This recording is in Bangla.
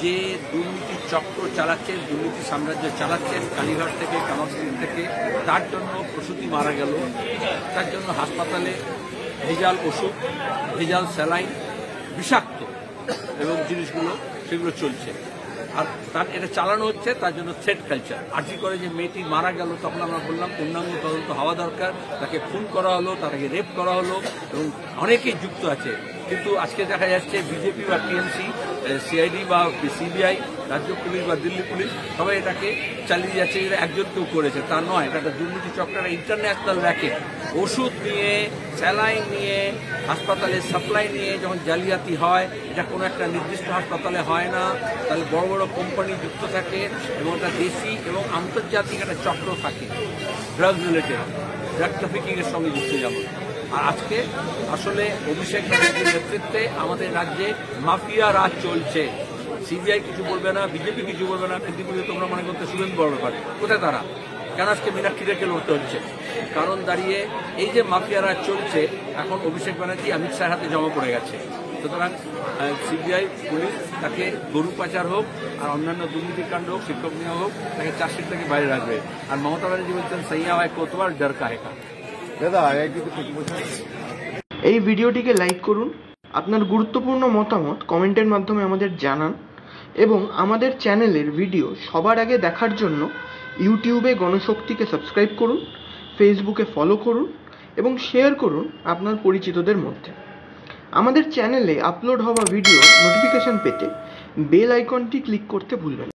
যে দুর্নীতি চক্র চালাচ্ছেন, দুর্নীতি সাম্রাজ্য চালাচ্ছেন কালীঘাট থেকে কামারপুকুর থেকে, তার জন্য প্রসূতি মারা গেল, তার জন্য হাসপাতালে ভেজাল ওষুধ, ভেজাল স্যালাইন, বিষাক্ত এবং জিনিসগুলো সেগুলো চলছে। আর তার এটা চালানো হচ্ছে, তার জন্য থ্রেট কালচার। আর্জি করে যে মেয়েটি মারা গেল, তখন আমরা বললাম পূর্ণাঙ্গ তদন্ত হওয়া দরকার। তাকে খুন করা হলো, তাকে রেপ করা হলো এবং অনেকেই যুক্ত আছে। কিন্তু আজকে দেখা যাচ্ছে বিজেপি বা টিএমসি, সিআইডি বা সিবিআই, রাজ্য পুলিশ বা দিল্লি পুলিশ সবাই এটাকে চালিয়ে যাচ্ছে। এটা একজন কেউ করেছে তা নয়, এটা একটা দুর্নীতি চক্র, ইন্টারন্যাশনাল র্যাকেট। ওষুধ নিয়ে, স্যালাইন নিয়ে, হাসপাতালে সাপ্লাই নিয়ে যখন জালিয়াতি হয়, এটা কোনো একটা নির্দিষ্ট হাসপাতালে হয় না, তাহলে বড় বড় কোম্পানি যুক্ত থাকে এবং এটা দেশি এবং আন্তর্জাতিক একটা চক্র থাকে ড্রাগ রিলেটেড, ড্রাগ ট্রাফিকিংয়ের সঙ্গে যুক্ত যেমন। আর আজকে আসলে অভিষেক ব্যানার্জির নেতৃত্বে আমাদের রাজ্যে মাফিয়া রাজ চলছে। সিবিআই কিছু বলবে না, বিজেপি কিছু বলবে না, কিন্তু তোমরা মনে করতে শুভেন্দু বড় ব্যাপার। কোথায় তারা? কেন আজকে মীনাক্ষী রেখে লড়তে হচ্ছে? কারণ দাঁড়িয়ে এই যে মাফিয়া রাজ চলছে, এখন অভিষেক ব্যানার্জি অমিত শাহের হাতে জমা পড়ে গেছে। সুতরাং সিবিআই পুলিশ তাকে গরু পাচার হোক আর অন্যান্য দুর্নীতিকাণ্ড হোক, শিক্ষক নিয়োগ হোক, তাকে চার্জশিট থেকে বাইরে রাখবে। আর মমতা ব্যানার্জি বলছেন সইয়া হয় কোতবার ডর কাহেগা। এই ভিডিওটিকে লাইক করুন, আপনার গুরুত্বপূর্ণ মতামত কমেন্টের মাধ্যমে আমাদের জানান এবং আমাদের চ্যানেলের ভিডিও সবার আগে দেখার জন্য ইউটিউবে গণশক্তিকে সাবস্ক্রাইব করুন, ফেসবুকে ফলো করুন এবং শেয়ার করুন আপনার পরিচিতদের মধ্যে। আমাদের চ্যানেলে আপলোড হওয়া ভিডিও নোটিফিকেশন পেতে বেল আইকনটি ক্লিক করতে ভুলবেন না।